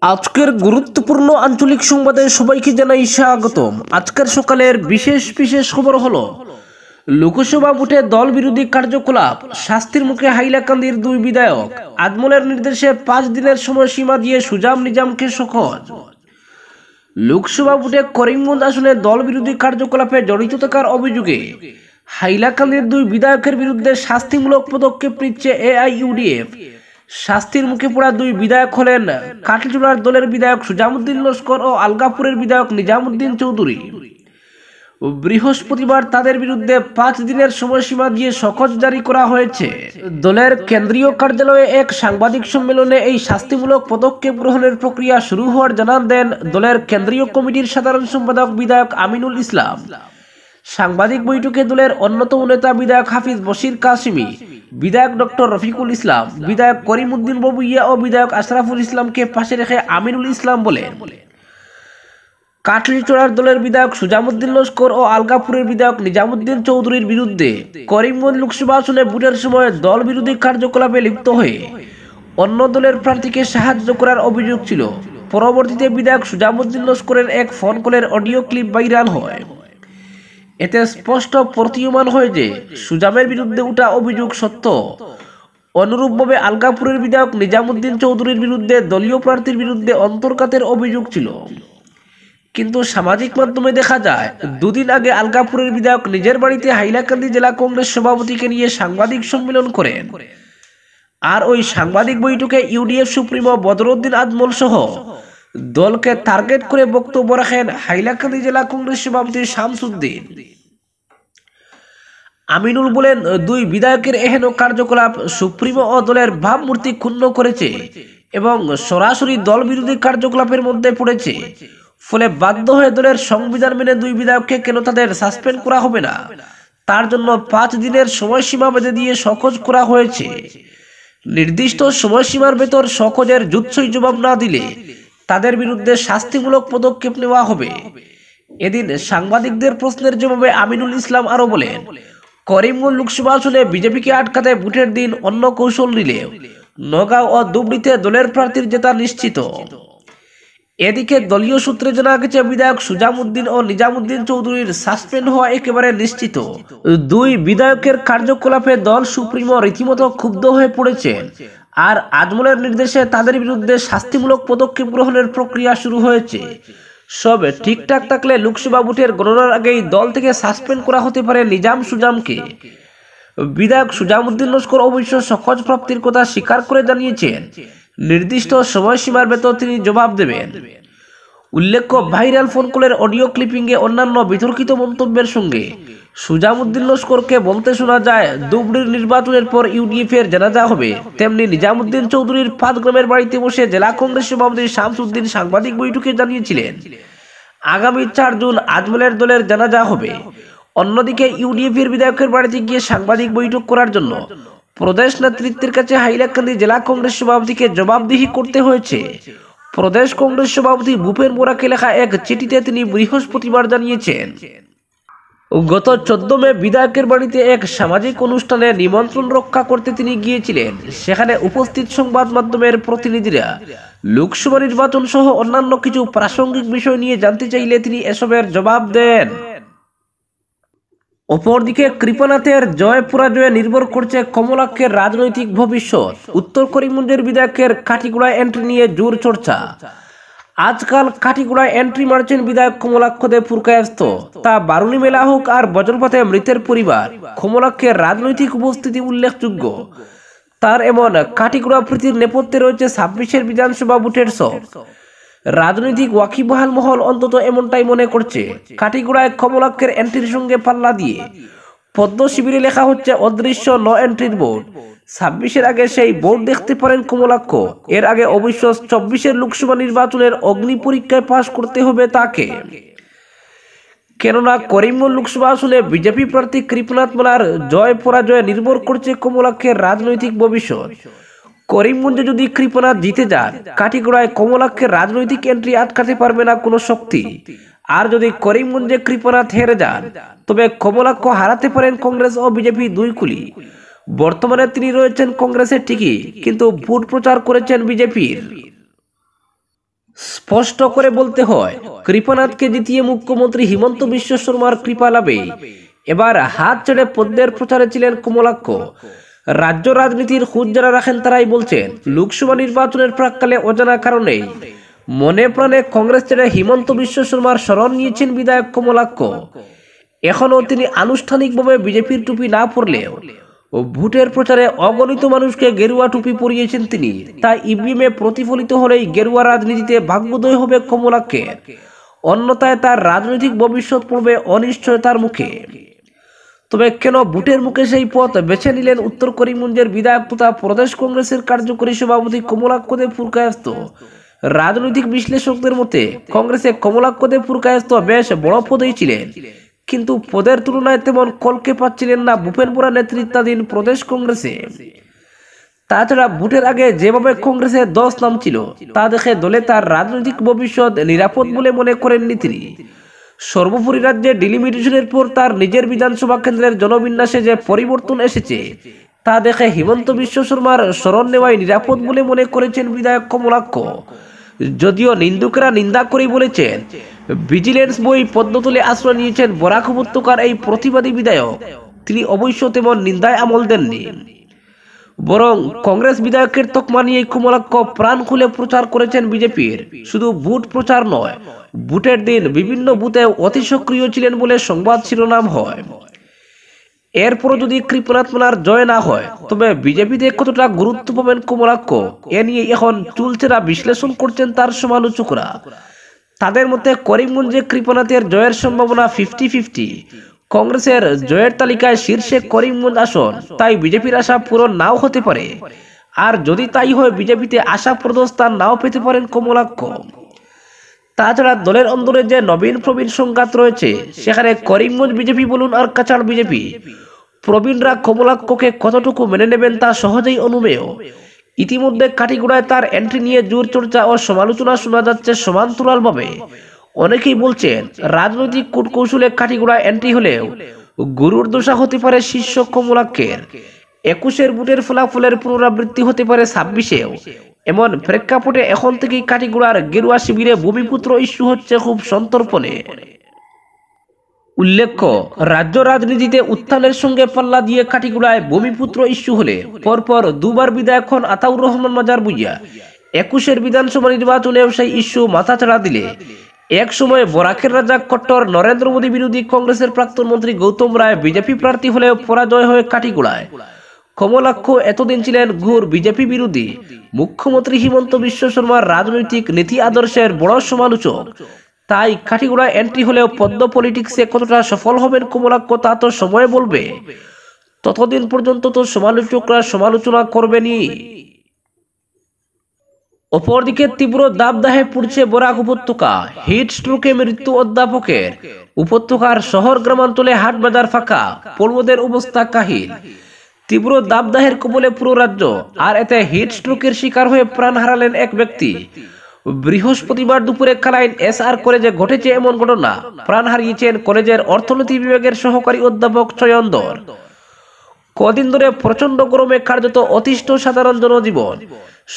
আজকের গুরুত্বপূর্ণ আঞ্চলিক সংবাদে সবাইকে জানাই স্বাগতম। আজকের সকালের বিশেষ বিশেষ খবর হলো লোকসভা ভোটে দল বিরোধী কার্যকলাপ, শাস্তির মুখে হাইলাকান্দির দুই বিধায়ক, আজমলের নির্দেশে 5 দিনের সময়সীমা দিয়ে সুজাম নিজামকে শোকজ। লোকসভা ভোটে করিমগঞ্জ আসনে দল বিরোধী কার্যকলাপে জড়িত থাকার অভিযোগে হাইলাকান্দির দুই বিধায়কের বিরুদ্ধে শাস্তিমূলক পদক্ষেপ নিচ্ছে এআইইউডিএফ। শাস্তির মুখে পড়া দুই বিধায়ক হলেন কাটলিচুড়ার দলের বিধায়ক সুজামউদ্দিন লস্কর ও আলগাপুরের বিধায়ক নিজামউদ্দিন চৌধুরী। বৃহস্পতিবার তাদের বিরুদ্ধে 5 দিনের সময়সীমা দিয়ে শোকজ জারি করা হয়েছে। দলের কেন্দ্রীয় কার্যালয়ে এক সাংবাদিক সম্মেলনে এই শাস্তিমূলক পদক্ষেপ গ্রহণের প্রক্রিয়া শুরু হওয়ার জানান দেন দলের কেন্দ্রীয় কমিটির সাধারণ সম্পাদক বিধায়ক আমিনুল ইসলাম। সাংবাদিক বৈঠকে দলের অন্যতম নেতা বিধায়ক হাফিজ বশির কাসিমি, বিধায়ক ডক্টর রফিকুল ইসলাম, বিধায়ক করিমউদ্দিন ববুইয়া ও বিধায়ক আশরাফুল ইসলামকে পাশে রেখে আমিনুল ইসলাম বলেন, কাটলিচড়ার দলের বিধায়ক সুজামউদ্দিন লস্কর ও আলগাপুরের বিধায়ক নিজামউদ্দিন চৌধুরীর বিরুদ্ধে করিমগঞ্জ লোকসভা আসনে ভোটের সময় দল বিরোধী কার্যকলাপে লিপ্ত হয়ে অন্য দলের প্রার্থীকে সাহায্য করার অভিযোগ ছিল। পরবর্তীতে বিধায়ক সুজামউদ্দিন লস্করের এক ফোন কলের অডিও ক্লিপ ভাইরাল হয়। এতে স্পষ্ট প্রতীয়মান হয় যে সুজামের বিরুদ্ধে উঠা অভিযোগ সত্য। অনুরূপভাবে আলগাপুরের বিধায়ক নিজামউদ্দিন চৌধুরীর বিরুদ্ধে দলীয় প্রার্থীর বিরুদ্ধে অন্তর্ঘাতের অভিযোগ ছিল। কিন্তু সামাজিক মাধ্যমে দেখা যায়, দুদিন আগে আলগাপুরের বিধায়ক নিজের বাড়িতে হাইলাকান্দি জেলা কংগ্রেস সভাপতিকে নিয়ে সাংবাদিক সম্মেলন করেন। আর ওই সাংবাদিক বৈঠকে ইউডিএফ সুপ্রিমো বদরউদ্দিন আজমল সহ দলকে টার্গেট করে বক্তব্য রাখেন হাইলাকান্দি জেলা কংগ্রেস সভাপতি শামসুদ্দিন। আমিনুল বলেন, দুই বিধায়কের এহেন কার্যকলাপ সুপ্রিমো ও দলের ভাবমূর্তি ক্ষুণ্ণ করেছে এবং সরাসরি দল বিরোধী কার্যকলাপের মধ্যে পড়েছে। ফলে বাধ্য হয়ে দলের সংবিধান মেনে দুই বিধায়ককে কেন তাদের সাসপেন্ড করা হবে না, তার জন্য 5 দিনের সময়সীমা বেঁধে দিয়ে শোকজ করা হয়েছে। নির্দিষ্ট সময়সীমার ভেতর শোকজের যুৎসই জবাব না দিলে তাদের বিরুদ্ধে শাস্তিমূলক পদক্ষেপ নেওয়া হবে। এদিন সাংবাদিকদের প্রশ্নের জবাবে আমিনুল ইসলাম আরো বলেন, করিমগঞ্জ লোকসভা আসনে বিজেপিকে আটকাতে ভোটের দিন অন্য কৌশল নিলে নগাঁও ও ধুবড়ীতে দলের প্রার্থীর জেতা নিশ্চিত। এদিকে দলীয় সূত্রে জানা গেছে, বিধায়ক সুজামউদ্দিন ও নিজামউদ্দিন চৌধুরীর সাসপেন্ড হওয়া একেবারে নিশ্চিত। দুই বিধায়কের কার্যকলাপে দল সুপ্রিমো রীতিমতো ক্ষুব্ধ হয়ে পড়েছেন। আর আজমলের নির্দেশে তাদের বিরুদ্ধে শাস্তিমূলক পদক্ষেপ গ্রহণের প্রক্রিয়া শুরু হয়েছে। সব ঠিকঠাক থাকলে লোকসভা ভোটের গণনার আগেই দল থেকে সাসপেন্ড করা হতে পারে নিজাম সুজামকে। বিধায়ক সুজামউদ্দিন লস্কর অবশ্য শোকজ প্রাপ্তির কথা স্বীকার করে জানিয়েছেন নির্দিষ্ট সময়সীমার ভেতর তিনি জবাব দেবেন। উল্লেখ্য, ভাইরাল ফোন কলের অডিও ক্লিপিংয়ে অন্যান্য বিতর্কিত মন্তব্যের সঙ্গে সুজামউদ্দিন লস্করকে বলতে শোনা যায়, ধুবড়ীর নির্বাচনের পর ইউডিএফ এর জানাজা হবে। তেমনি নিজামউদ্দিন চৌধুরীর 5 গ্রামের বাড়িতে বসে জেলা কংগ্রেস সভাপতি শামসুদ্দিন সাংবাদিক বৈঠকে জানিয়েছিলেন আগামী 4 জুন আজমলের দলের জানাজা হবে। অন্যদিকে ইউডিএফ এর বিধায়কের বাড়িতে গিয়ে সাংবাদিক বৈঠক করার জন্য প্রদেশ নেতৃত্বের কাছে হাইলাকান্দি জেলা কংগ্রেস সভাপতিকে জবাবদিহি করতে হয়েছে। প্রদেশ কংগ্রেস সভাপতি ভূপেন বোরাকে লেখা এক চিঠিতে তিনি বৃহস্পতিবার জানিয়েছেন, গত 14 মে বিধায়কের বাড়িতে এক সামাজিক অনুষ্ঠানে নিমন্ত্রণ রক্ষা করতে তিনি গিয়েছিলেন। সেখানে উপস্থিত সংবাদ মাধ্যমের প্রতিনিধিরা লোকসভা নির্বাচন সহ অন্যান্য কিছু প্রাসঙ্গিক বিষয় নিয়ে জানতে চাইলে তিনি এসবের জবাব দেন। অপরদিকে কৃপানাথের জয় পরাজয়ে নির্ভর করছে কমলাক্ষের রাজনৈতিক ভবিষ্যৎ। উত্তর করিমগঞ্জের বিধায়কের কাঠিগোড়ায় এন্ট্রি নিয়ে জোর চর্চা। আজকাল কাঠিগোড়ায় এন্ট্রি মারছেন বিধায়ক কমলাক্ষ দেব পুরকায়স্থ। তা বারুণী মেলা হোক আর বজ্রপাতে মৃতের পরিবার, কমলাক্ষের রাজনৈতিক উপস্থিতি উল্লেখযোগ্য। তার এমন কাঠিগোড়া প্রীতির নেপথ্যে রয়েছে 26-এর বিধানসভা ভোটের শখ। রাজনৈতিক ওয়াকিবহাল মহল অন্তত এমনটাই মনে করছে। কাঠিগোড়ায় কমলাক্ষের এন্ট্রির সঙ্গে পাল্লা দিয়ে পদ্ম শিবিরে লেখা হচ্ছে অদৃশ্য নো এন্ট্রির বোর্ড। 26-এর আগে সেই বোর্ড দেখতে পারেন কমলাক্ষ। এর আগে অবশ্য 24-এর লোকসভা নির্বাচনের অগ্নি পরীক্ষায় পাশ করতে হবে তাকে। কেননা করিমগঞ্জ লোকসভা আসনে বিজেপি প্রার্থী কৃপনাথ মালার জয় পরাজয়ে নির্ভর করছে কমলাক্ষের রাজনৈতিক ভবিষ্যৎ। করিমগঞ্জে যদি কৃপনাথ জিতে যান, কাঠিগোড়ায় কমলাক্ষের রাজনৈতিক এন্ট্রি আটকাতে পারবে না কোনো শক্তি। আর যদি করিমগঞ্জে কৃপনাথ হেরে যান, তবে কমলাক্ষ হারাতে পারেন কংগ্রেস ও বিজেপি দুই কুলি। বর্তমানে তিনি রয়েছেন কংগ্রেসের ঠিকই, কিন্তু ভোট প্রচার করেছেন বিজেপির। স্পষ্ট করে বলতে হয়, কৃপানাথকে জিতিয়ে মুখ্যমন্ত্রী হিমন্ত বিশ্ব শর্মার কৃপা লাভে এবার হাত ছেড়ে পদ্মের প্রচারে ছিলেন কমলাক্ষ। রাজ্য রাজনীতির খোঁজ যারা রাখেন তারাই বলছেন, লোকসভা নির্বাচনের প্রাককালে অজানা কারণেই মনে প্রাণে কংগ্রেস ছেড়ে হিমন্ত বিশ্ব শর্মার শরণ নিয়েছেন বিধায়ক কমলাক্ষ। এখনও তিনি আনুষ্ঠানিকভাবে বিজেপির টুপি না পরলেও ভোটের প্রচারে অগণিত মানুষকে গেরুয়া টুপি পরিয়েছেন তিনি। তাই ইভিএমে প্রতিফলিত হলেই গেরুয়া রাজনীতিতে ভাগ্যোদয় হবে কমলাক্ষের, অন্যথায় তার রাজনৈতিক ভবিষ্যৎ পড়বে অনিশ্চয়তার মুখে। তবে কেন ভোটের মুখে সেই পথ বেছে নিলেন উত্তর করিমগঞ্জের বিধায়ক তথা প্রদেশ কংগ্রেসের কার্যকরী সভাপতি কমলাক্ষ দেব পুরকায়স্থ? রাজনৈতিক বিশ্লেষকদের মতে কংগ্রেসে কমলাক্ষ দেব পুরকায়স্থ বেশ বড় পদেই ছিলেন, কিন্তু পদের তুলনায় তেমন কলকে পাচ্ছিলেন না ভূপেন বোরা নেতৃত্বাধীন প্রদেশ কংগ্রেসে। তাছাড়া ভোটের আগে যেভাবে কংগ্রেসে 10 নাম ছিল তা দেখে দলে তার রাজনৈতিক ভবিষ্যৎ নিরাপদ বলে মনে করেননি তিনি। সর্বোপরি রাজ্যে ডিলিমিটেশনের পর তার নিজের বিধানসভা কেন্দ্রের জনবিন্যাসে যে পরিবর্তন এসেছে তা দেখে হিমন্ত বিশ্ব শর্মার শরণ নেওয়াই নিরাপদ বলে মনে করেছেন বিধায়ক কমলাক্ষ। যদিও নিন্দুকেরা নিন্দা করেই বলেছেন, ভিজিলেন্স বই পদ্মতলে আশ্রয় নিয়েছেন বরাক উপত্যকার এই প্রতিবাদী বিধায়ক, তিনি অবশ্য তেমন নিন্দায় আমল দেননি, বরং কংগ্রেস বিধায়কের তকমা নিয়ে কমলাক্ষ প্রাণ খুলে প্রচার করেছেন বিজেপির। শুধু ভোট প্রচার নয়, ভোটের দিন বিভিন্ন বুথে অতি সক্রিয় ছিলেন বলে সংবাদ শিরোনাম হয়। এরপরও যদি কৃপনাথ মালার জয় না হয় তবে বিজেপিতে কতটা গুরুত্ব পাবেন কমলাক্ষ, এ নিয়ে এখন চুলচেরা বিশ্লেষণ করছেন তার সমালোচকরা। তাদের মতে করিমগঞ্জে কৃপনাথের জয়ের সম্ভাবনা 50-50। কংগ্রেসের জয়ের তালিকায় শীর্ষে করিমগঞ্জ আসন, তাই বিজেপির আশা পূরণ নাও হতে পারে। আর যদি তাই হয় বিজেপিতে আশাপ্রদ স্থান নাও পেতে পারেন কমলাক্ষ। তাছাড়া দলের অন্দরে যে নবীন প্রবীণ সংঘাত রয়েছে সেখানে করিমগঞ্জ বিজেপি বলুন আর কাছাড় বিজেপি, প্রবীণরা কমলাক্ষকে কতটুকু মেনে নেবেন তা সহজেই অনুমেয়। ইতিমধ্যে কাটিগড়ায় তার এন্ট্রি নিয়ে জোর চর্চা ও সমালোচনা শোনা যাচ্ছে সমান্তরালভাবে। অনেকেই বলছেন রাজনৈতিক কূটকৌশলে কাটিগড়ায় এন্ট্রি হলেও গুরুর দশা হতে পারে শীর্ষ কমলাক্ষের। 21-এর ভোটের ফলাফলের পুনরাবৃত্তি হতে পারে 26-এও। এমন প্রেক্ষাপটে এখন থেকেই কাটিগড়ার গেরুয়া শিবিরে ভূমিপুত্র ইস্যু হচ্ছে খুব সন্তর্পণে। উল্লেখ্য, রাজ্য রাজনীতিতে উত্থানের সঙ্গে পাল্লা দিয়ে কাটিগড়ায় ভূমিপুত্র ইস্যু হলে পরপর দুবার বিধায়ক হন আতাউর রহমান মাজার বুইয়া। 21-এর বিধানসভা নির্বাচনেও সেই ইস্যু মাথাচাড়া দিলে এক সময় বরাকের রাজা কট্টর নরেন্দ্র মোদী বিরোধী কংগ্রেসের প্রাক্তন মন্ত্রী গৌতম রায় বিজেপি প্রার্থী হলেও পরাজয় হয়ে কাটিগড়ায়। কমলাক্ষ এতদিন ছিলেন ঘোর বিজেপি বিরোধী। মুখ্যমন্ত্রী হিমন্ত বিশ্ব শর্মার রাজনৈতিক নীতি আদর্শের বড় সমালোচক। তাই কাটিগড়ায় এন্ট্রি হলেও পদ্ম পলিটিক্সে কতটা সফল হবেন কমলাক্ষ তা তো সময় বলবে। ততদিন পর্যন্ত তো সমালোচকরা সমালোচনা করবেনই। অপরদিকে তীব্র দাবদাহে পড়ছে বরাক উপত্যকা। হিট স্ট্রোকে মৃত্যু অধ্যাপকের। উপত্যকার শহর গ্রামাঞ্চলে হাট বাজার ফাঁকা, পড়ুয়াদের অবস্থা কাহিল। তীব্র দাবদাহের কবলে পুরো রাজ্য, আর এতে হিট স্ট্রোকের শিকার হয়ে প্রাণ হারালেন এক ব্যক্তি। বৃহস্পতিবার দুপুরে কালাইন SR কলেজে ঘটেছে এমন ঘটনা। প্রাণ হারিয়েছেন কলেজের অর্থনীতি বিভাগের সহকারী অধ্যাপক চয়ন্দর। কদিন ধরে প্রচন্ড গরমে কার্যত অতিষ্ঠ সাধারণ জনজীবন।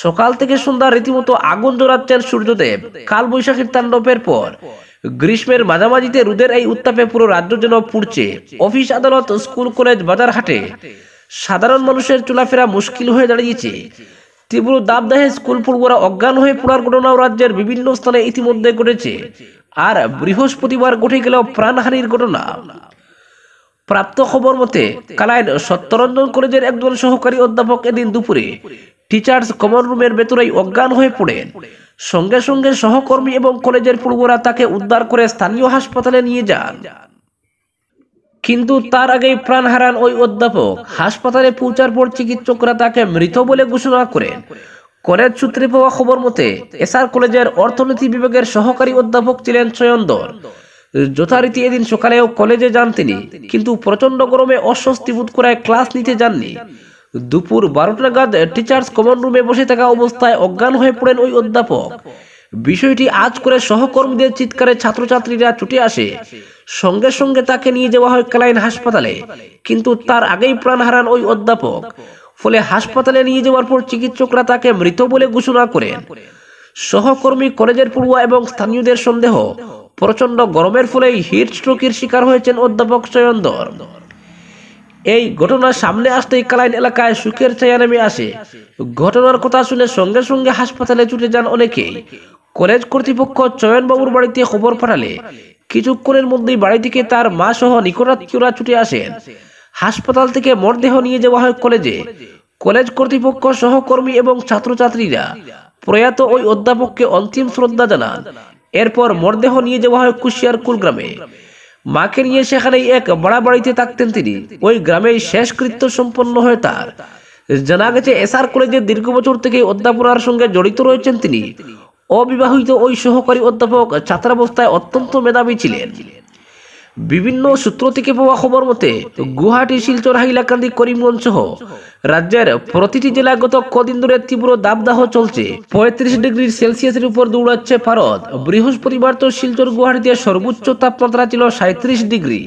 সকাল থেকে সন্ধ্যা রীতিমতো আগুন জ্বলাচ্ছেন সূর্যদেব। কাল বৈশাখীর তাণ্ডবের পর গ্রীষ্মের মাঝামাঝিতে রোদের এই উত্তাপে পুরো রাজ্য যেন পুড়ছে। অফিস আদালত, স্কুল কলেজ, বাজার হাটে সাধারণ মানুষের চলাফেরা মুশকিল হয়ে দাঁড়িয়েছে। তীব্র দাবদাহে স্কুল পড়ুয়ারা অজ্ঞান হয়ে পড়ার ঘটনাও রাজ্যের বিভিন্ন স্থানে ইতিমধ্যে ঘটেছে। আর বৃহস্পতিবার ঘটে গেল প্রাণহানির ঘটনা। প্রাপ্ত খবর মতে কালাইন সত্যরঞ্জন কলেজের একজন সহকারী অধ্যাপক এদিন দুপুরে টিচার্স কমন রুমের ভেতরেই অজ্ঞান হয়ে পড়েন। সঙ্গে সঙ্গে সহকর্মী এবং কলেজের পড়ুয়ারা তাকে উদ্ধার করে স্থানীয় হাসপাতালে নিয়ে যান, কিন্তু তার আগেই প্রাণ হারান ওই অধ্যাপক। হাসপাতালে পৌঁছার পর চিকিৎসকরা তাকে মৃত বলে ঘোষণা করেন। কলেজ সূত্রে পাওয়া খবর মতে SR কলেজের অর্থনীতি বিভাগের সহকারী অধ্যাপক ছিলেন চয়ন্দর। যথারীতি এদিন সকালেও কলেজে যান তিনি, কিন্তু প্রচন্ড গরমে অস্বস্তি বোধ করায় ক্লাস নিতে যাননি। দুপুর 12টা নাগাদ টিচার্স কমন রুমে বসে থাকা অবস্থায় অজ্ঞান হয়ে পড়েন ওই অধ্যাপক। বিষয়টি আজ করে সহকর্মীদের চিৎকারে ছাত্রছাত্রীরা ছুটে আসে। সঙ্গে সঙ্গে তাকে নিয়ে যাওয়া হয় কালাইন হাসপাতালে, কিন্তু তার আগেই প্রাণ হারান ওই অধ্যাপক। ফলে হাসপাতালে নিয়ে যাওয়ার পর চিকিৎসকরা তাকে মৃত বলে ঘোষণা করেন। সহকর্মী, কলেজের পড়ুয়া এবং স্থানীয়দের সন্দেহ, প্রচন্ড গরমের ফলেই হিট স্ট্রোকের শিকার হয়েছেন অধ্যাপক চয়নদর। এই ঘটনা সামনে আসতেই কালাইন এলাকায় সুখের ছায়া নেমে আসে। ঘটনার কথা শুনে সঙ্গে সঙ্গে হাসপাতালে ছুটে যান অনেকেই। কলেজ কর্তৃপক্ষ চয়নবাবুর বাড়িতে খবর পাঠালে কিছুক্ষণের মধ্যেই বাড়ি থেকে তার মা সহ নিকটাত্মীয়রা ছুটে আসেন। হাসপাতাল থেকে মরদেহ নিয়ে যাওয়া হয় কলেজে। কলেজ কর্তৃপক্ষ, সহকর্মী এবং ছাত্রছাত্রীরা প্রয়াত ওই অধ্যাপককে অন্তিম শ্রদ্ধা জানান। এরপর মরদেহ নিয়ে যাওয়া হয় কুশিয়ার কুলগ্রামে। মাকে নিয়ে সেখানেই এক ভাড়া বাড়িতে থাকতেন তিনি। ওই গ্রামেই শেষকৃত্য সম্পন্ন হয় তার। জানা গেছে এসআর কলেজে দীর্ঘ বছর থেকে অধ্যাপনার সঙ্গে জড়িত রয়েছেন তিনি। অবিবাহিত ওই সহকারী অধ্যাপক ছাত্রাবস্থায় অত্যন্ত মেধাবী ছিলেন। বিভিন্ন সূত্র থেকে পাওয়া খবর মতে গুয়াহাটি, শিলচর, হাইলাকান্দি, করিমগঞ্জ সহ রাজ্যের প্রতিটি জেলায় গত কদিন ধরে তীব্র দাবদাহ চলছে। 35 ডিগ্রি সেলসিয়াসের উপর দৌড়াচ্ছে ভারত। বৃহস্পতিবার তো শিলচর, গুয়াহাটিতে সর্বোচ্চ তাপমাত্রা ছিল 37 ডিগ্রি।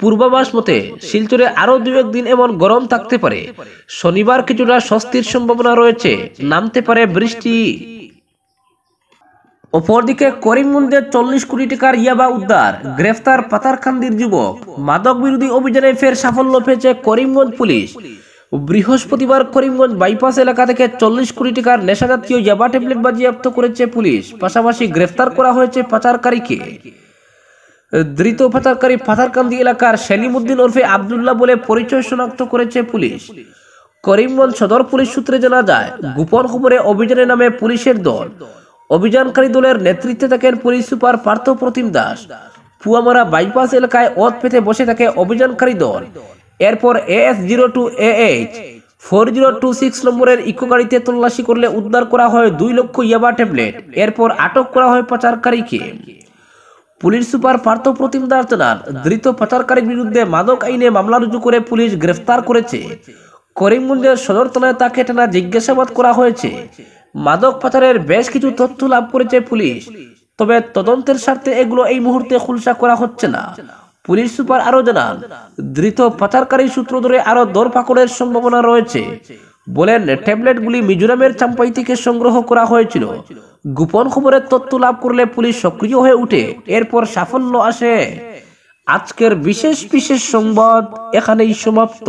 পূর্বাভাস মতে শিলচরে আরো 2-1 দিন এমন গরম থাকতে পারে। শনিবার কিছুটা স্বস্তির সম্ভাবনা রয়েছে, নামতে পারে বৃষ্টি। অপরদিকে করিমগঞ্জে 40 কোটি টাকার ইয়াবা উদ্ধার, গ্রেফতার পাতারকান্দির যুবক। মাদক বিরোধী অভিযানে ফের সাফল্য পেয়েছে করিমগঞ্জ পুলিশ। বৃহস্পতিবার করিমগঞ্জ বাইপাস এলাকা থেকে 40 কোটি টাকার নেশাজাতীয় ইয়াবা ট্যাবলেট বাজেয়াপ্ত করেছে পুলিশ। পাশাপাশি গ্রেফতার করা হয়েছে পাচারকারীকে। ধৃত পাচারকারী পাতারকান্দি এলাকার সেলিম উদ্দিন ওরফে আব্দুল্লাহ বলে পরিচয় শনাক্ত করেছে পুলিশ। করিমগঞ্জ সদর পুলিশ সূত্রে জানা যায়, গোপন খবরে অভিযানের নামে পুলিশের দল। অভিযানকারী দলের নেতৃত্বে থাকেন পুলিশ সুপার পার্থ প্রতিম দাস। পুয়ামারা বাইপাস এলাকায় ওত পেতে বসে থাকে অভিযানকারী দল। এরপর AS02 AH 4026 নম্বরের ইকো গাড়িতে তল্লাশি করলে উদ্ধার করা হয় 2 লক্ষ ইয়াবা ট্যাবলেট। এরপর আটক করা হয় পাচারকারীকে। পুলিশ সুপার পার্থ প্রতিম দাস জানান, ধৃত পাচারকারীর বিরুদ্ধে মাদক আইনে মামলা রুজু করে পুলিশ গ্রেফতার করেছে। করিমগঞ্জের সদর থানায় তাকে টানা জিজ্ঞাসাবাদ করা হয়েছে। মাদক পাচারের বেশ কিছু তথ্য লাভ করেছে পুলিশ, তবে তদন্তের স্বার্থে এগুলো এই মুহূর্তে খুলসা করা হচ্ছে না। পুলিশ সুপার আরো জানান, ধৃত পাচারকারী সূত্র ধরে আরো দরপাকড়ের সম্ভাবনা রয়েছে। বলেন, ট্যাবলেটগুলি মিজোরামের চাম্পাই থেকে সংগ্রহ করা হয়েছিল। গোপন খবরের তথ্য লাভ করলে পুলিশ সক্রিয় হয়ে উঠে, এরপর সাফল্য আসে। আজকের বিশেষ সংবাদ এখানেই সমাপ্ত।